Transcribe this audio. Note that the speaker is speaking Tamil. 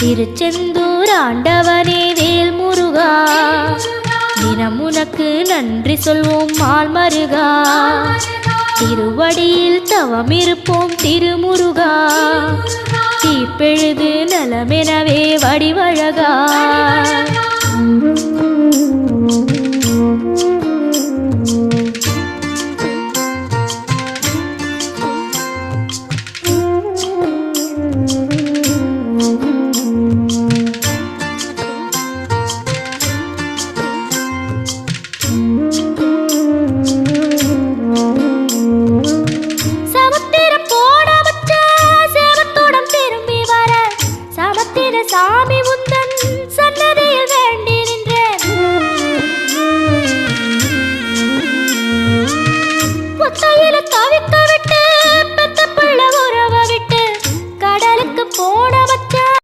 திருச்செந்தூர் ஆண்டவனே வேல் முருகா, தினம் உனக்கு நன்றி சொல்வோம் மால் மருகா. திருவடியில் தவம் இருப்போம் திருமுருகா, தீப்பெழுது நலமெனவே வடிவழகா. சாமி உந்தன் சன்ன